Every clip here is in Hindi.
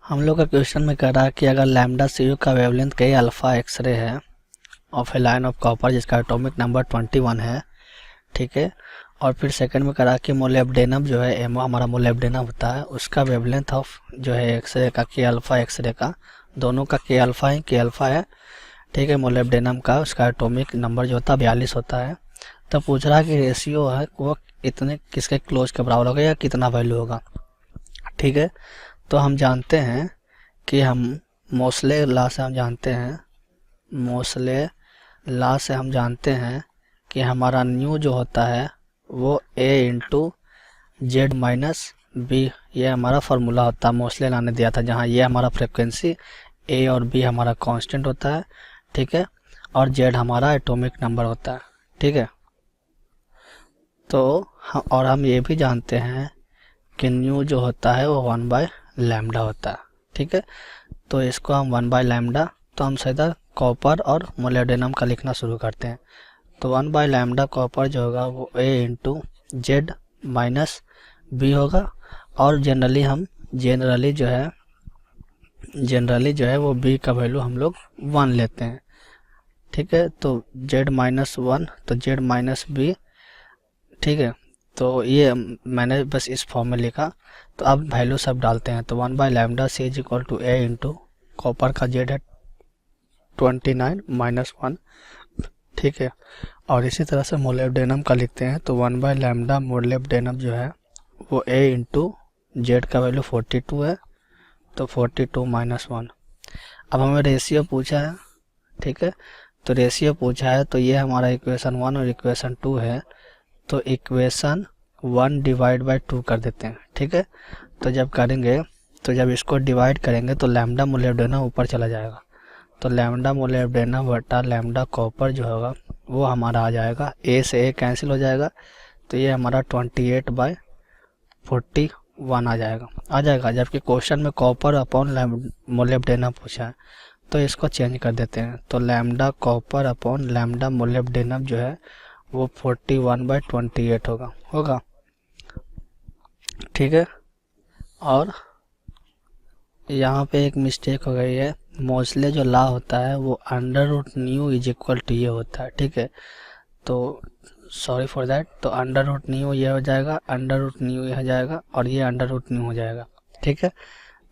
हम लोग का क्वेश्चन में कह रहा है कि अगर लैम्डा सी यू का वेवलेंथ कई अल्फ़ा एक्सरे है of A line of copper जिसका एटॉमिक नंबर 21 है, ठीक है। और फिर सेकंड में कह रहा कि मोलिब्डेनम जो है एमो हमारा मोलिब्डेनम होता है, उसका वेवलेंथ ऑफ जो है एक्सरे का के अल्फ़ा एक्सरे का, दोनों का के अल्फ़ा है, ठीक है। मोलिब्डेनम का उसका एटॉमिक नंबर जो होता है 42 होता है। तो पूछ रहा है कि रेशियो है वो इतने किसके क्लोज के बराबर होगा या कितना वैल्यू होगा, ठीक है। तो हम जानते हैं कि हम मोसले लॉ से हम जानते हैं मोसले लॉ से हम जानते हैं कि हमारा न्यू जो होता है वो a into Z minus B, ये हमारा फार्मूला होता है। मोसले लॉ ने दिया था जहाँ ये हमारा फ्रिक्वेंसी a और b हमारा कांस्टेंट होता है, ठीक है, और z हमारा एटॉमिक नंबर होता है, ठीक है। तो और हम ये भी जानते हैं कि न्यू जो होता है वो 1/λ होता है, ठीक है। तो इसको हम 1/λ, तो हम सीधा कॉपर और मोलिब्डेनम का लिखना शुरू करते हैं। तो 1/λ कॉपर जो होगा वो a into Z minus B होगा, और जनरली जो है वो b का वैल्यू हम लोग 1 लेते हैं, ठीक है। तो z-1 तो z माइनस बी, ठीक है। तो ये मैंने बस इस फॉर्म में लिखा। तो अब वैल्यू सब डालते हैं। तो 1/λ c is equal to a into copper का z है 29 माइनस 1, ठीक है। और इसी तरह से मोलिब्डेनम का लिखते हैं। तो 1/λ मोलिब्डेनम जो है वो a इंटू जेड का वैल्यू 42 है, तो 42 माइनस 1। अब हमें रेशियो पूछा है, ठीक है। तो रेशियो पूछा है तो ये हमारा इक्वेशन 1 और इक्वेशन 2 है। तो इक्वेशन 1 डिवाइड बाय 2 कर देते हैं, ठीक है। तो जब इसको डिवाइड करेंगे तो लैम्डा मोलिब्डेनम ऊपर चला जाएगा। तो लैम्डा मोलिब्डेनम बटा लैम्डा कॉपर जो होगा वो हमारा आ जाएगा, ए से ए कैंसिल हो जाएगा। तो ये हमारा 28/41 आ जाएगा, जबकि क्वेश्चन में कॉपर अपॉन मोलिब्डेनम पूछा है। तो इसको चेंज कर देते हैं। तो lambda copper upon lambda molybdenum जो है वो 41/28 होगा, ठीक है। और यहाँ पे एक मिस्टेक हो गई है। मोसले जो लॉ होता है वो under root nu is equal to ये होता है, ठीक है। तो सॉरी फॉर दैट। तो अंडर रूट न्यू ये हो जाएगा, अंडर रूट न्यू ये हो जाएगा, और ये अंडर रूट न्यू हो जाएगा, ठीक है।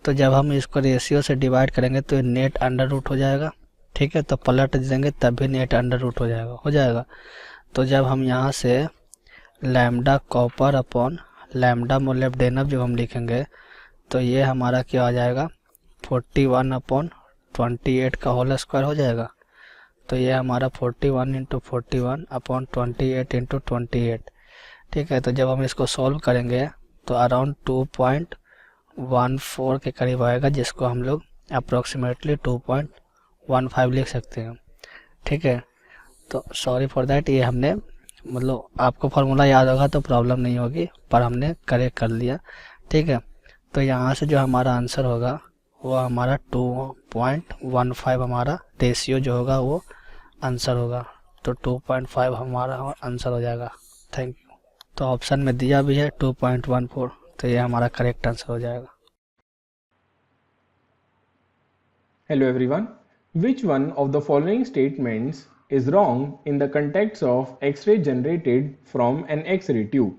तो जब हम इसको रेशियो से डिवाइड करेंगे तो ये नेट अंडर रूट हो जाएगा, ठीक है। तो पलट देंगे तब भी नेट अंडर रूट हो जाएगा। तो जब हम यहाँ से lambda copper upon lambda molybdenum जब हम लिखेंगे तो ये हमारा क्या आ जाएगा 41/28 का होल स्क्वायर हो जाएगा। तो ये हमारा 41 इंटू 41 अपॉन 28 इंटू 28, ठीक है। तो जब हम इसको सॉल्व करेंगे तो अराउंड 2.14 के करीब आएगा, जिसको हम लोग अप्रोक्सीमेटली 2.15 लिख सकते हैं, ठीक है। तो सॉरी फॉर दैट, ये हमने मतलब आपको फार्मूला याद होगा तो प्रॉब्लम नहीं होगी, पर हमने करेक्ट कर लिया, ठीक है। तो यहाँ से जो हमारा आंसर होगा वो हमारा 2.15 हमारा रेशियो जो होगा वो आंसर होगा। तो 2.5 हमारा आंसर हो जाएगा। Thank you. तो ऑप्शन में दिया भी है 2.14, तो ये हमारा करेक्ट आंसर हो जाएगा। Hello everyone. Which one of the following statements is wrong in the context of X-ray generated from an X-ray tube?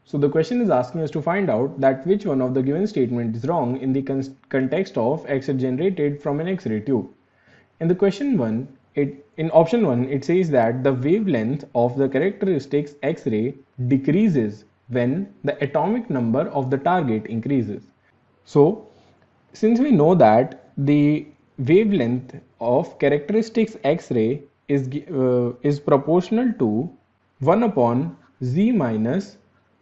So the question is asking us to find out that which one of the given statement is wrong in the context of X-ray generated from an X-ray tube. In the question one, in option 1, it says that the wavelength of the characteristics X-ray decreases when the atomic number of the target increases. So since we know that the wavelength of characteristics X-ray is proportional to 1 upon z minus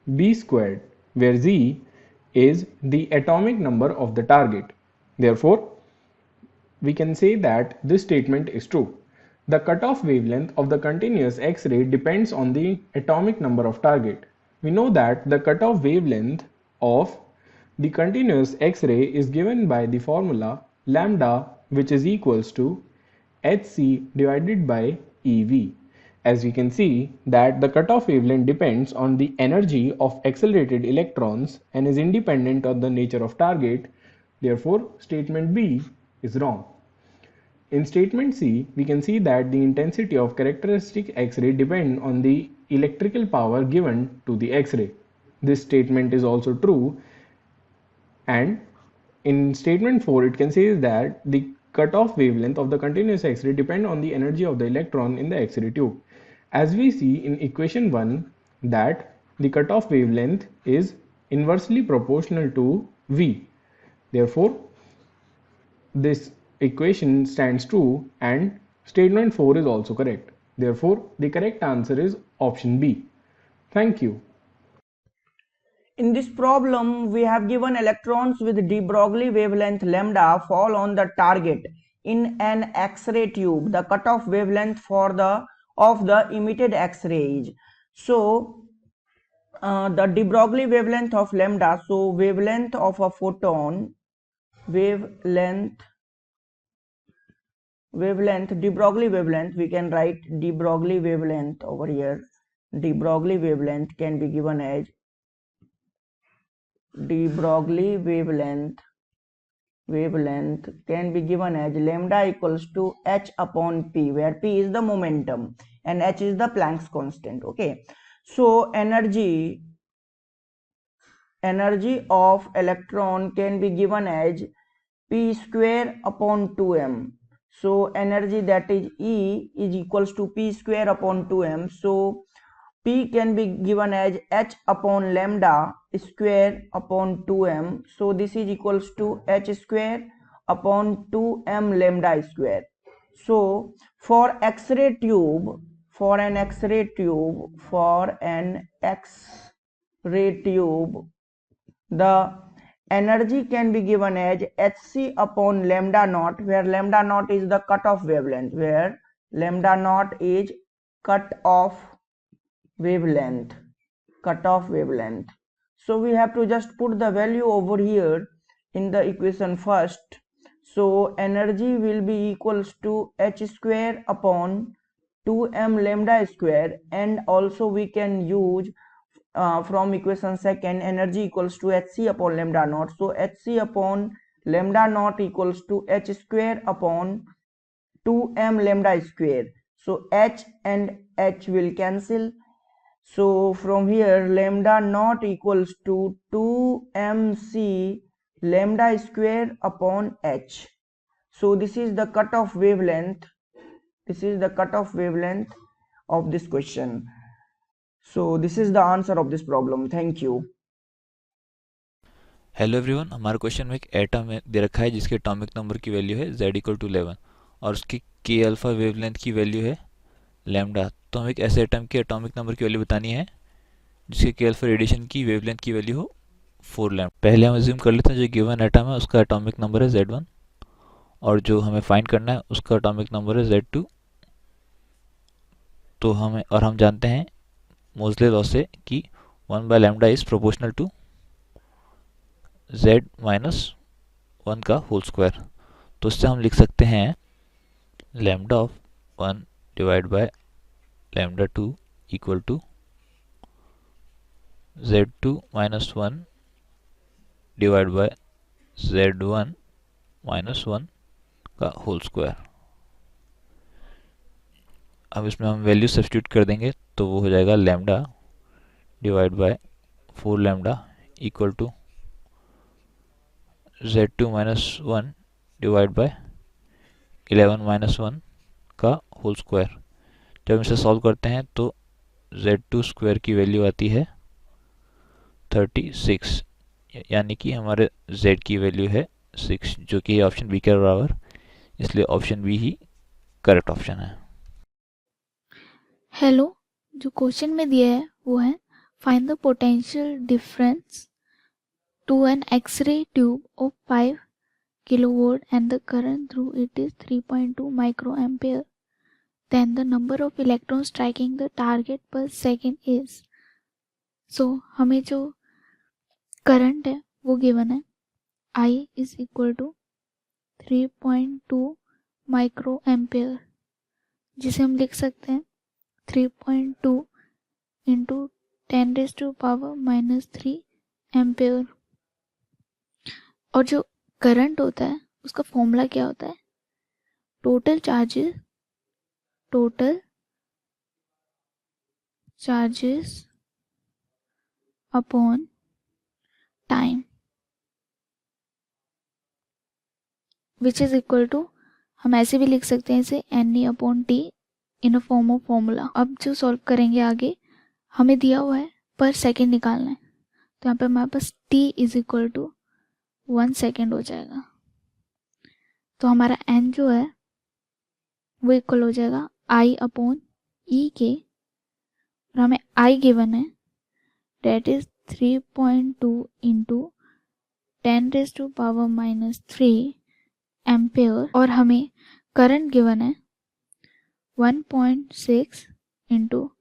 b squared, where z is the atomic number of the target. Therefore, we can say that this statement is true. The cutoff wavelength of the continuous X-ray depends on the atomic number of target. We know that the cutoff wavelength of the continuous X-ray is given by the formula lambda, which is equals to hc divided by ev. As we can see that the cutoff wavelength depends on the energy of accelerated electrons and is independent of the nature of target. Therefore, statement B is wrong. In statement C, we can see that the intensity of characteristic X-ray depend on the electrical power given to the X-ray. This statement is also true, and in statement 4 it can say that the cutoff wavelength of the continuous X-ray depend on the energy of the electron in the X-ray tube. As we see in equation 1 that the cutoff wavelength is inversely proportional to V. Therefore, this equation stands true and statement 4 is also correct. Therefore, the correct answer is option B. Thank you. In this problem, we have given electrons with de Broglie wavelength lambda fall on the target in an X-ray tube. The cutoff wavelength of the emitted X-rays. So, the de Broglie wavelength of lambda. So, wavelength of a photon, wavelength de Broglie wavelength. We can write de Broglie wavelength over here. De Broglie wavelength can be given as de Broglie wavelength can be given as lambda equals to h upon p, where p is the momentum and h is the Planck's constant. Okay, so energy of electron can be given as p square upon 2m. So energy, that is E, is equals to p square upon 2m. So P can be given as h upon lambda square upon 2m. So this is equals to h square upon 2m lambda square. So for an X-ray tube, the energy can be given as hc upon lambda naught, where lambda naught is the cutoff wavelength, cutoff wavelength. So we have to just put the value over here in the equation first. So energy will be equals to h square upon 2m lambda square, and also we can use from equation second, energy equals to hc upon lambda naught. So hc upon lambda naught equals to h square upon 2m lambda square. So h and h will cancel. So from here, lambda naught equals to 2mc lambda square upon h. So this is the cutoff wavelength. Of this question. So this is the answer of this problem. Thank you. Hello everyone, हमारे क्वेश्चन में एक एटम दे रखा है जिसके एटॉमिक नंबर की वैल्यू है z इक्वल टू 11 और उसकी के अल्फा वेवलेंथ की वैल्यू है लैम्डा। तो हमें एक ऐसे एटम के एटॉमिक नंबर की वैल्यू बतानी है जिसके के अल्फा रेडिएशन की वेवलेंथ की वैल्यू हो 4 लैम्डा। पहले हम अज्यूम कर लेते हैं जो गिवन एटम है उसका एटॉमिक नंबर है z1 और जो हमें फाइंड करना है उसका एटॉमिक नंबर है z2। तो हम जानते हैं मोज़ले लॉ से कि 1 by lambda is proportional to z minus 1 का होल स्क्वायर। तो इससे हम लिख सकते हैं lambda of 1 divide by lambda 2 equal to z2 minus 1 divide by z1 minus 1 का होल स्क्वायर। अब इसमें हम वैल्यू सब्स्टिट्यूट कर देंगे तो वो हो जाएगा lambda divide by 4 lambda equal to z2 minus 1 divide by 11 minus 1 का होल स्क्वायर। जब इसे सॉल्व करते हैं तो z2 स्क्वायर की वैल्यू आती है 36, यानी कि हमारे z की वैल्यू है 6, जो कि ऑप्शन बी के बराबर, इसलिए ऑप्शन बी ही करेक्ट ऑप्शन है। हेलो, जो क्वेश्चन में दिया है वो है find the potential difference to an X-ray tube of 5 kilovolt and the current through it is 3.2 microampere. Then the number of electrons striking the target per second is. So हमें जो करंट है वो गिवन है I is equal to 3.2 microampere, जिसे हम लिख सकते हैं 3.2 into 10 raised to power minus 3 ampere. और जो करंट होता है उसका फॉर्मूला क्या होता है? Total charges upon time which is equal to, हम ऐसे भी लिख सकते हैं इसे NE upon T in a form of formula. अब जो सॉल्व करेंगे आगे, हमें दिया हुआ है पर सेकेंड निकालना है, तो यहाँ पे हमारे पास T is equal to 1 second हो जाएगा। तो हमारा N जो है वो इक्वल हो जाएगा I अपॉन E के, और हमें I गिवन है डेट इज 3.2 इंटू 10⁻³ एम्पेयर, और हमें करंट गिवन है 1.6 इंटू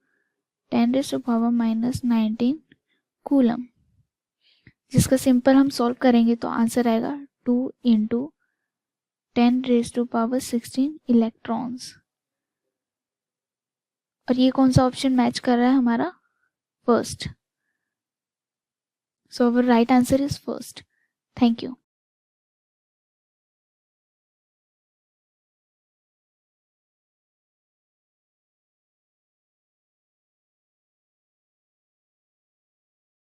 10⁻⁻19 कूलम, जिसका सिंपल हम सॉल्व करेंगे तो आंसर आएगा 2 इंटू 10⁻16 इलेक्ट्रॉन्स। और ये कौन सा ऑप्शन मैच कर रहा है? हमारा first. So our right answer is first. Thank you.